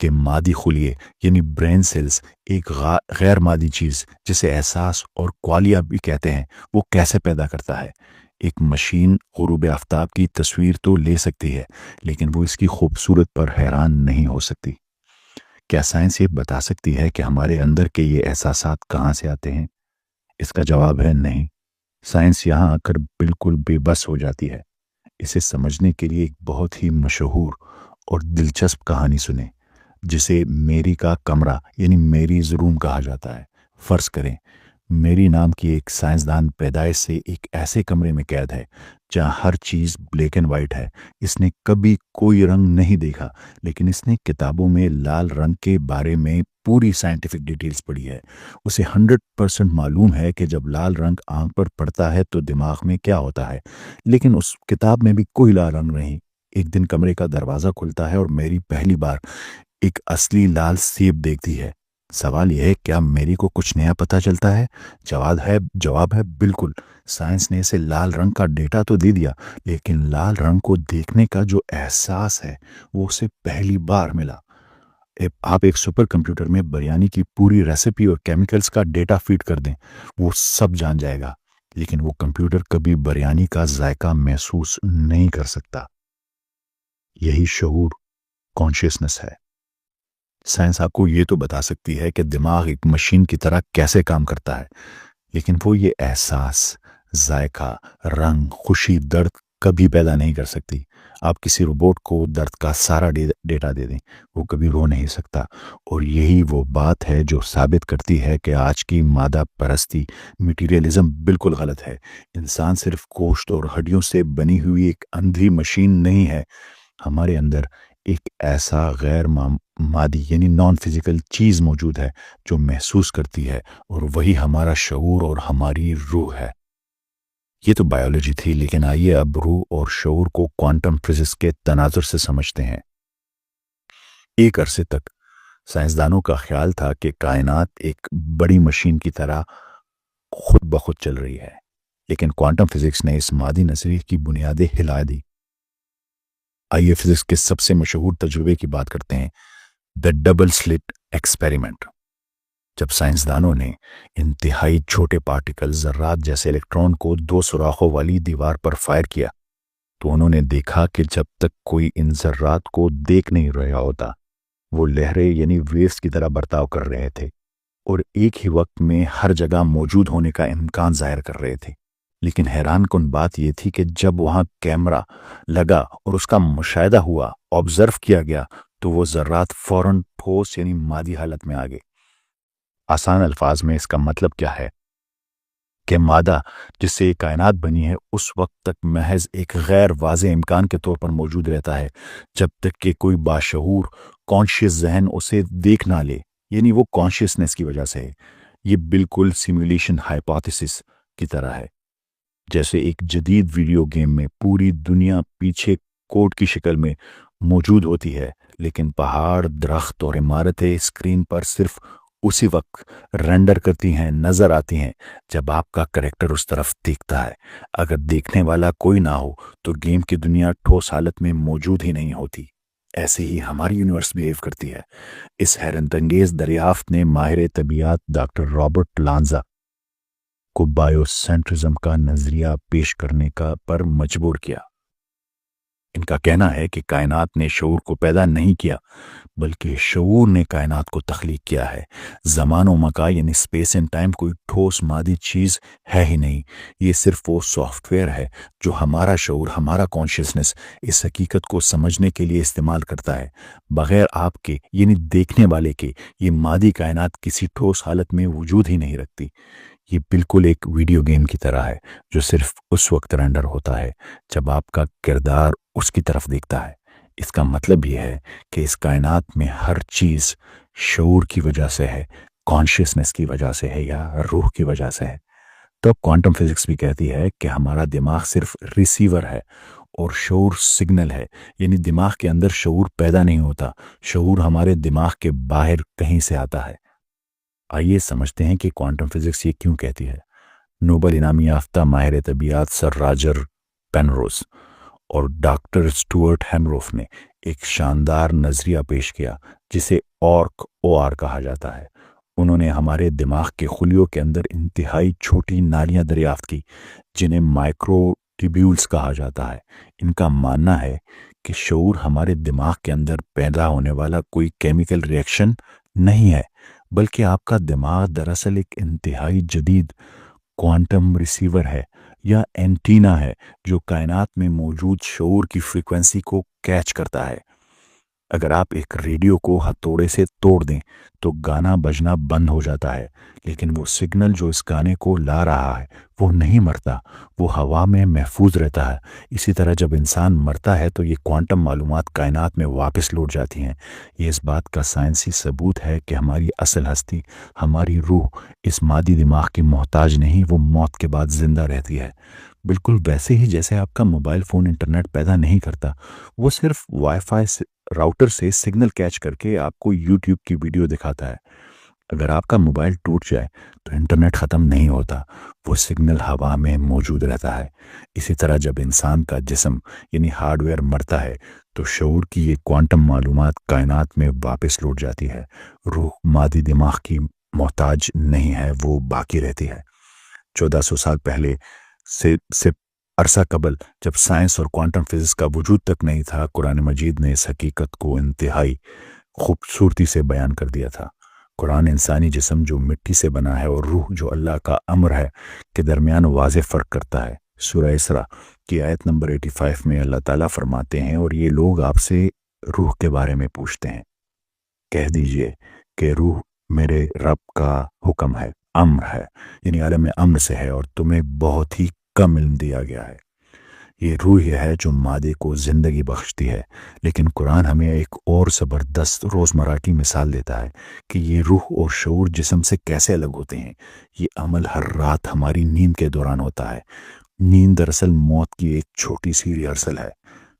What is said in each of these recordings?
کہ مادی خلیے یعنی برین سیلز ایک غیر مادی چیز جسے احساس اور کوالیا بھی کہتے ہیں وہ کیسے پیدا کرتا ہے۔ ایک مشین غروب آفتاب کی تصویر تو لے سکتی ہے لیکن وہ اس کی خوبصورت پر حیران نہیں ہو سکتی۔ کیا سائنس یہ بتا سکتی ہے کہ ہمارے اندر کے یہ احساسات کہاں سے آتے ہیں؟ اس کا جواب ہے نہیں۔ سائنس یہاں آ کر بالکل بے بس ہو جاتی ہے۔ اسے سمجھنے کے لیے ایک بہت ہی مشہور اور دلچسپ کہانی سنیں جسے میری کا کمرہ یعنی میریز روم کہا جاتا ہے۔ فرض کریں میری نام کی ایک سائنسدان پیدائش سے ایک ایسے کمرے میں قید ہے جہاں ہر چیز بلیک اینڈ وائٹ ہے۔ اس نے کبھی کوئی رنگ نہیں دیکھا لیکن اس نے کتابوں میں لال رنگ کے بارے میں پوری سائنٹیفک ڈیٹیلز پڑھی ہے۔ اسے 100% معلوم ہے کہ جب لال رنگ آنکھ پر پڑتا ہے تو دماغ میں کیا ہوتا ہے، لیکن اس کتاب میں بھی کوئی لال رنگ نہیں۔ ایک دن کمرے کا دروازہ کھلتا ہے اور میری پہلی بار ایک اصلی لال سیب دیکھتی ہے۔ سوال یہ ہے کیا میری کو کچھ نیا پتہ چلتا ہے؟ جواب ہے بالکل۔ سائنس نے اسے لال رنگ کا ڈیٹا تو دے دیا لیکن لال رنگ کو دیکھنے کا جو احساس ہے وہ اسے پہلی بار ملا۔ آپ ایک سپر کمپیوٹر میں بریانی کی پوری ریسیپی اور کیمیکلز کا ڈیٹا فیڈ کر دیں، وہ سب جان جائے گا لیکن وہ کمپیوٹر کبھی بریانی کا ذائقہ محسوس نہیں کر سکتا۔ یہی شعور، کانشیسنس ہے۔ سائنس آپ کو یہ تو بتا سکتی ہے کہ دماغ ایک مشین کی طرح کیسے کام کرتا ہے لیکن وہ یہ احساس، ذائقہ، رنگ، خوشی، درد کبھی پیدا نہیں کر سکتی۔ آپ کسی روبوٹ کو درد کا سارا ڈیٹا دے دیں، وہ کبھی رو نہیں سکتا۔ اور یہی وہ بات ہے جو ثابت کرتی ہے کہ آج کی مادہ پرستی، میٹیریلزم بالکل غلط ہے۔ انسان صرف گوشت اور ہڈیوں سے بنی ہوئی ایک اندھی مشین نہیں ہے۔ ہمارے اندر ایک ایسا غیر مادی یعنی نان فزیکل چیز موجود ہے جو محسوس کرتی ہے اور وہی ہمارا شعور اور ہماری روح ہے۔ یہ تو بایولوجی تھی لیکن آئیے اب روح اور شعور کو کوانٹم فزکس کے تناظر سے سمجھتے ہیں۔ ایک عرصے تک سائنسدانوں کا خیال تھا کہ کائنات ایک بڑی مشین کی طرح خود بخود چل رہی ہے، لیکن کوانٹم فزکس نے اس مادی نظریے کی بنیادیں ہلا دی۔ آئیے فزکس کے سب سے مشہور تجربے کی بات کرتے ہیں، دا ڈبل سلٹ ایکسپیریمنٹ۔ جب سائنسدانوں نے انتہائی چھوٹے پارٹیکل ذرات جیسے الیکٹران کو 2 سوراخوں والی دیوار پر فائر کیا تو انہوں نے دیکھا کہ جب تک کوئی ان ذرات کو دیکھ نہیں رہا ہوتا وہ لہریں یعنی ویوز کی طرح برتاؤ کر رہے تھے اور ایک ہی وقت میں ہر جگہ موجود ہونے کا امکان ظاہر کر رہے تھے۔ لیکن حیران کن بات یہ تھی کہ جب وہاں کیمرہ لگا اور اس کا مشاہدہ ہوا، آبزرو کیا گیا، تو وہ ذرات فوراً ٹھوس یعنی مادی حالت میں آ گئے۔ آسان الفاظ میں اس کا مطلب کیا ہے کہ مادہ جس سے یہ کائنات بنی ہے اس وقت تک محض ایک غیر واضح امکان کے طور پر موجود رہتا ہے جب تک کہ کوئی باشعور کانشیس ذہن اسے دیکھ نہ لے، یعنی وہ کانشیسنس کی وجہ سے ہے۔ یہ بالکل سیمولیشن ہائپوتھیسس کی طرح ہے، جیسے ایک جدید ویڈیو گیم میں پوری دنیا پیچھے کوڈ کی شکل میں موجود ہوتی ہے لیکن پہاڑ، درخت اور عمارتیں اسکرین پر صرف اسی وقت رینڈر کرتی ہیں، نظر آتی ہیں جب آپ کا کریکٹر اس طرف دیکھتا ہے۔ اگر دیکھنے والا کوئی نہ ہو تو گیم کی دنیا ٹھوس حالت میں موجود ہی نہیں ہوتی۔ ایسے ہی ہماری یونیورس بیہیو کرتی ہے۔ اس حیرت انگیز دریافت نے ماہر طبیعیات ڈاکٹر رابرٹ لانزا کو بایو سینٹرزم کا نظریہ پیش کرنے پر مجبور کیا۔ ان کا کہنا ہے کہ کائنات نے شعور کو پیدا نہیں کیا بلکہ شعور نے کائنات کو تخلیق کیا ہے۔ زمان و مکان یعنی اسپیس اینڈ ٹائم کوئی ٹھوس مادی چیز ہے ہی نہیں، یہ صرف وہ سافٹ ویئر ہے جو ہمارا شعور، ہمارا کانشیسنس اس حقیقت کو سمجھنے کے لیے استعمال کرتا ہے۔ بغیر آپ کے یعنی دیکھنے والے کے یہ مادی کائنات کسی ٹھوس حالت میں وجود ہی نہیں رکھتی۔ یہ بالکل ایک ویڈیو گیم کی طرح ہے جو صرف اس وقت رینڈر ہوتا ہے جب آپ کا کردار اس کی طرف دیکھتا ہے۔ اس کا مطلب یہ ہے کہ اس کائنات میں ہر چیز شعور کی وجہ سے ہے، کانشیسنس کی وجہ سے ہے یا روح کی وجہ سے ہے۔ تو کوانٹم فزکس بھی کہتی ہے کہ ہمارا دماغ صرف ریسیور ہے اور شعور سگنل ہے، یعنی دماغ کے اندر شعور پیدا نہیں ہوتا، شعور ہمارے دماغ کے باہر کہیں سے آتا ہے۔ آئیے سمجھتے ہیں کہ کوانٹم فزکس یہ کیوں کہتی ہے۔ نوبل انعام یافتہ ماہر طبیعیات سر راجر پینروز اور ڈاکٹر اسٹورٹ ہیمروف نے ایک شاندار نظریہ پیش کیا جسے آرک او آر کہا جاتا ہے۔ انہوں نے ہمارے دماغ کے خلیوں کے اندر انتہائی چھوٹی نالیاں دریافت کی جنہیں مائکرو ٹیبیولز کہا جاتا ہے۔ ان کا ماننا ہے کہ شعور ہمارے دماغ کے اندر پیدا ہونے والا کوئی کیمیکل ری ایکشن نہیں ہے، بلکہ آپ کا دماغ دراصل ایک انتہائی جدید کوانٹم ریسیور ہے یا اینٹینا ہے جو کائنات میں موجود شعور کی فریکوینسی کو کیچ کرتا ہے۔ اگر آپ ایک ریڈیو کو ہتھوڑے سے توڑ دیں تو گانا بجنا بند ہو جاتا ہے، لیکن وہ سگنل جو اس گانے کو لا رہا ہے وہ نہیں مرتا، وہ ہوا میں محفوظ رہتا ہے۔ اسی طرح جب انسان مرتا ہے تو یہ کوانٹم معلومات کائنات میں واپس لوٹ جاتی ہیں۔ یہ اس بات کا سائنسی ثبوت ہے کہ ہماری اصل ہستی، ہماری روح، اس مادی دماغ کی محتاج نہیں، وہ موت کے بعد زندہ رہتی ہے۔ بالکل ویسے ہی جیسے آپ کا موبائل فون انٹرنیٹ پیدا نہیں کرتا، وہ صرف وائی فائی راؤٹر سے سگنل کیچ کر کے آپ کو یوٹیوب کی ویڈیو دکھاتا ہے۔ اگر آپ کا موبائل ٹوٹ جائے تو انٹرنیٹ ختم نہیں ہوتا، وہ سگنل ہوا میں موجود رہتا ہے۔ اسی طرح جب انسان کا جسم یعنی ہارڈ ویئر مرتا ہے تو شعور کی یہ کوانٹم معلومات کائنات میں واپس لوٹ جاتی ہے۔ روح مادی دماغ کی محتاج نہیں ہے، وہ باقی رہتی ہے۔ 1400 سال پہلے سے عرصہ قبل جب سائنس اور کوانٹم فزکس کا وجود تک نہیں تھا، قرآن مجید نے اس حقیقت کو انتہائی خوبصورتی سے بیان کر دیا تھا۔ قرآن انسانی جسم جو مٹی سے بنا ہے اور روح جو اللہ کا امر ہے کے درمیان واضح فرق کرتا ہے۔ سورہ اسراء کی آیت نمبر 85 میں اللہ تعالیٰ فرماتے ہیں، اور یہ لوگ آپ سے روح کے بارے میں پوچھتے ہیں، کہہ دیجئے کہ روح میرے رب کا حکم ہے، امر ہے، یعنی عالم امر سے ہے، اور تمہیں بہت ہی کم علم دیا گیا ہے۔ یہ روح یہ ہے جو مادے کو زندگی بخشتی ہے، لیکن قرآن ہمیں ایک اور زبردست روزمرہ کی مثال دیتا ہے کہ یہ روح اور شعور جسم سے کیسے الگ ہوتے ہیں۔ یہ عمل ہر رات ہماری نیند کے دوران ہوتا ہے۔ نیند دراصل موت کی ایک چھوٹی سی ریہرسل ہے۔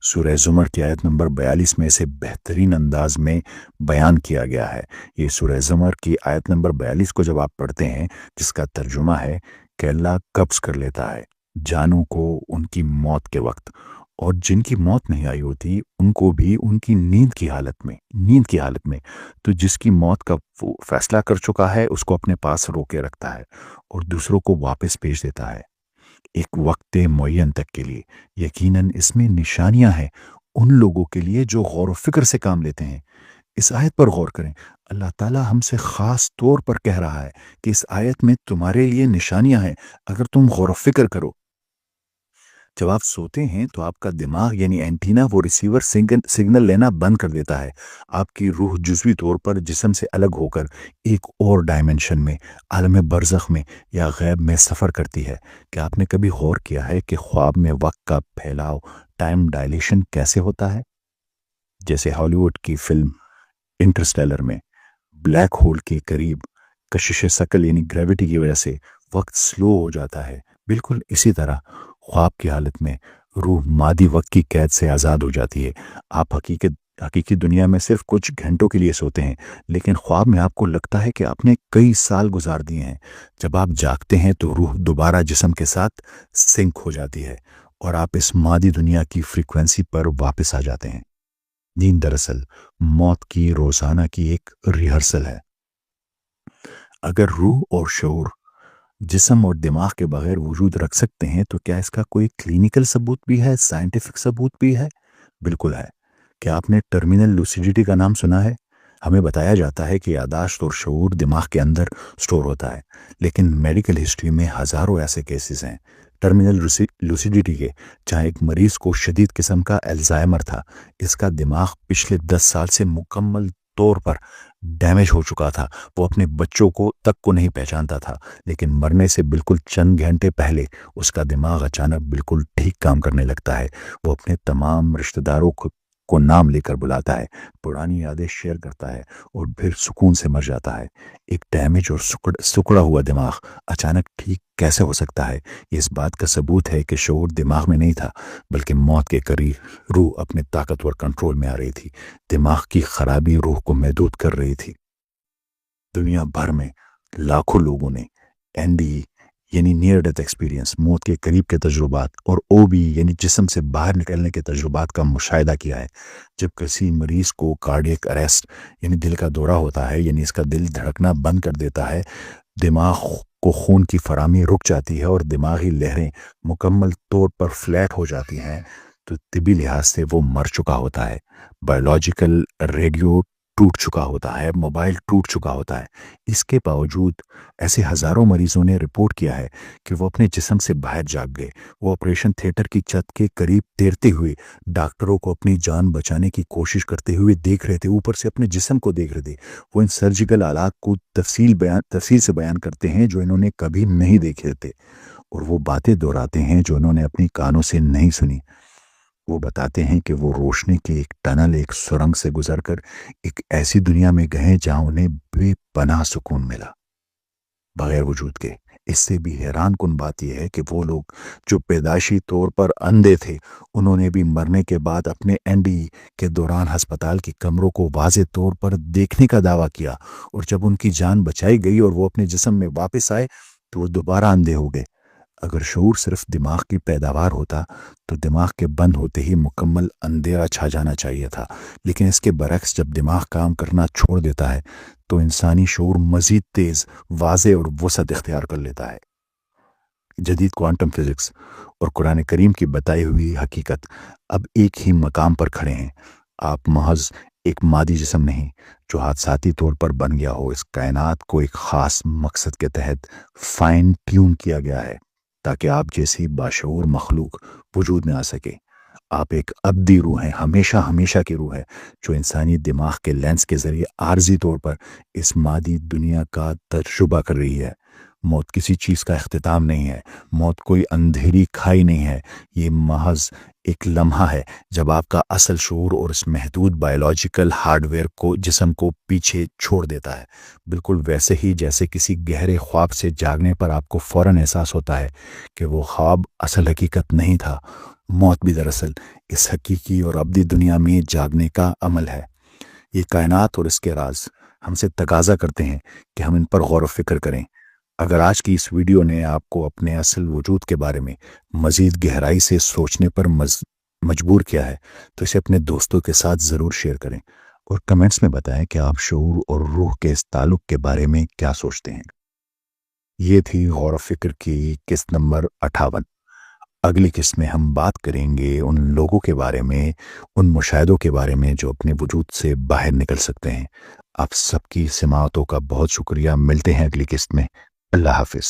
سورہ زمر کی آیت نمبر 42 میں اسے بہترین انداز میں بیان کیا گیا ہے۔ یہ سورہ زمر کی آیت نمبر 42 کو جب آپ پڑھتے ہیں، جس کا ترجمہ ہے کہ اللہ قبض کر لیتا ہے جانوں کو ان کی موت کے وقت، اور جن کی موت نہیں آئی ہوتی ان کو بھی ان کی نیند کی حالت میں تو جس کی موت کا وہ فیصلہ کر چکا ہے اس کو اپنے پاس روکے رکھتا ہے اور دوسروں کو واپس بھیج دیتا ہے ایک وقت معین تک کے لیے۔ یقیناً اس میں نشانیاں ہیں ان لوگوں کے لیے جو غور و فکر سے کام لیتے ہیں۔ اس آیت پر غور کریں، اللہ تعالیٰ ہم سے خاص طور پر کہہ رہا ہے کہ اس آیت میں تمہارے لیے نشانیاں ہیں اگر تم غور و فکر کرو۔ جب آپ سوتے ہیں تو آپ کا دماغ یعنی اینٹینا وہ ریسیور سگنل لینا بند کر دیتا ہے۔ آپ کی روح جزوی طور پر جسم سے الگ ہو کر ایک اور ڈائمنشن میں، عالم برزخ میں یا غیب میں سفر کرتی ہے۔ کیا آپ نے کبھی غور کیا ہے کہ خواب میں وقت کا پھیلاؤ، ٹائم ڈائلیشن کیسے ہوتا ہے؟ جیسے ہالی ووڈ کی فلم انٹرسٹیلر میں بلیک ہول کے قریب کشش ثقل یعنی گریوٹی کی وجہ سے وقت سلو ہو جاتا ہے، بالکل اسی طرح خواب کی حالت میں روح مادی وقت کی قید سے آزاد ہو جاتی ہے۔ آپ حقیقی دنیا میں صرف کچھ گھنٹوں کے لیے سوتے ہیں، لیکن خواب میں آپ کو لگتا ہے کہ آپ نے کئی سال گزار دیے ہیں۔ جب آپ جاگتے ہیں تو روح دوبارہ جسم کے ساتھ سنک ہو جاتی ہے اور آپ اس مادی دنیا کی فریکوینسی پر واپس آ جاتے ہیں۔ نیند دراصل موت کی روزانہ کی ایک ریہرسل ہے۔ اگر روح اور شعور جسم اور دماغ کے بغیر وجود رکھ سکتے ہیں تو کیا اس کا کوئی کلینیکل ثبوت بھی ہے، سائنٹیفک ثبوت بھی ہے؟ بالکل ہے۔ کیا آپ نے ٹرمینل لوسیڈیٹی کا نام سنا ہے؟ ہمیں بتایا جاتا ہے کہ یادداشت اور شعور دماغ کے اندر سٹور ہوتا ہے، لیکن میڈیکل ہسٹری میں ہزاروں ایسے کیسز ہیں ٹرمینل لوسیڈیٹی کے، جہاں ایک مریض کو شدید قسم کا الزائمر تھا۔ اس کا دماغ پچھلے 10 سال سے مکمل طور پر ڈیمیج ہو چکا تھا، وہ اپنے بچوں کو نہیں پہچانتا تھا، لیکن مرنے سے بالکل چند گھنٹے پہلے اس کا دماغ اچانک بالکل ٹھیک کام کرنے لگتا ہے۔ وہ اپنے تمام رشتہ داروں کو نام لے کر بلاتا ہے، پرانی یادیں شیئر کرتا ہے اور پھر سکون سے مر جاتا ہے۔ ایک ڈیمیج اور سکڑا ہوا دماغ اچانک ٹھیک کیسے ہو سکتا ہے؟ یہ اس بات کا ثبوت ہے کہ شعور دماغ میں نہیں تھا، بلکہ موت کے قریب روح اپنے طاقتور کنٹرول میں آ رہی تھی۔ دماغ کی خرابی روح کو محدود کر رہی تھی۔ دنیا بھر میں لاکھوں لوگوں نے این ڈی یعنی نیئر ڈیتھ ایکسپیرینس، موت کے قریب کے تجربات، اور او بی یعنی جسم سے باہر نکلنے کے تجربات کا مشاہدہ کیا ہے۔ جب کسی مریض کو کارڈیک اریسٹ یعنی دل کا دورہ ہوتا ہے، یعنی اس کا دل دھڑکنا بند کر دیتا ہے، دماغ کو خون کی فراہمی رک جاتی ہے اور دماغی لہریں مکمل طور پر فلیٹ ہو جاتی ہیں، تو طبی لحاظ سے وہ مر چکا ہوتا ہے۔ بایولوجیکل ریڈیو ٹوٹ چکا ہوتا ہے، موبائل ٹوٹ چکا ہوتا ہے۔ اس کے باوجود ایسے ہزاروں مریضوں نے رپورٹ کیا ہے کہ وہ اپنے جسم سے باہر جاگ گئے۔ وہ آپریشن تھیٹر کی چھت کے قریب تیرتے ہوئے ڈاکٹروں کو اپنی جان بچانے کی کوشش کرتے ہوئے دیکھ رہے تھے، اوپر سے اپنے جسم کو دیکھ رہے تھے۔ وہ ان سرجیکل آلات کو تفصیل سے بیان کرتے ہیں جو انہوں نے کبھی نہیں دیکھے تھے، اور وہ باتیں دہراتے ہیں جو انہوں نے اپنی کانوں سے نہیں سنی۔ وہ بتاتے ہیں کہ وہ روشنی کے ایک ٹنل، ایک سرنگ سے گزر کر ایک ایسی دنیا میں گئے جہاں انہیں بے پناہ سکون ملا، بغیر وجود کے۔ اس سے بھی حیران کن بات یہ ہے کہ وہ لوگ جو پیدائشی طور پر اندھے تھے، انہوں نے بھی مرنے کے بعد اپنے این ڈی کے دوران ہسپتال کی کمروں کو واضح طور پر دیکھنے کا دعویٰ کیا، اور جب ان کی جان بچائی گئی اور وہ اپنے جسم میں واپس آئے تو وہ دوبارہ اندھے ہو گئے۔ اگر شعور صرف دماغ کی پیداوار ہوتا تو دماغ کے بند ہوتے ہی مکمل اندھیرا چھا جانا چاہیے تھا، لیکن اس کے برعکس جب دماغ کام کرنا چھوڑ دیتا ہے تو انسانی شعور مزید تیز، واضح اور وسعت اختیار کر لیتا ہے۔ جدید کوانٹم فزکس اور قرآن کریم کی بتائی ہوئی حقیقت اب ایک ہی مقام پر کھڑے ہیں۔ آپ محض ایک مادی جسم نہیں جو حادثاتی طور پر بن گیا ہو، اس کائنات کو ایک خاص مقصد کے تحت فائن ٹیون کیا گیا ہے تاکہ آپ جیسی باشعور مخلوق وجود میں آ سکے۔ آپ ایک ابدی روح ہیں، ہمیشہ کی روح ہے، جو انسانی دماغ کے لینس کے ذریعے عارضی طور پر اس مادی دنیا کا تجربہ کر رہی ہے۔ موت کسی چیز کا اختتام نہیں ہے، موت کوئی اندھیری کھائی نہیں ہے، یہ محض ایک لمحہ ہے جب آپ کا اصل شعور اور اس محدود بایولوجیکل ہارڈ ویئر کو جسم کو پیچھے چھوڑ دیتا ہے۔ بالکل ویسے ہی جیسے کسی گہرے خواب سے جاگنے پر آپ کو فوراً احساس ہوتا ہے کہ وہ خواب اصل حقیقت نہیں تھا، موت بھی دراصل اس حقیقی اور ابدی دنیا میں جاگنے کا عمل ہے۔ یہ کائنات اور اس کے راز ہم سے تقاضا کرتے ہیں کہ ہم ان پر غور و فکر کریں۔ اگر آج کی اس ویڈیو نے آپ کو اپنے اصل وجود کے بارے میں مزید گہرائی سے سوچنے پر مجبور کیا ہے تو اسے اپنے دوستوں کے ساتھ ضرور شیئر کریں، اور کمنٹس میں بتائیں کہ آپ شعور اور روح کے اس تعلق کے بارے میں کیا سوچتے ہیں۔ یہ تھی غور و فکر کی قسط نمبر 58۔ اگلی قسط میں ہم بات کریں گے ان لوگوں کے بارے میں، ان مشاہدوں کے بارے میں جو اپنے وجود سے باہر نکل سکتے ہیں۔ آپ سب کی سماعتوں کا بہت شکریہ، ملتے ہیں اگلی قسط میں۔ اللہ حافظ۔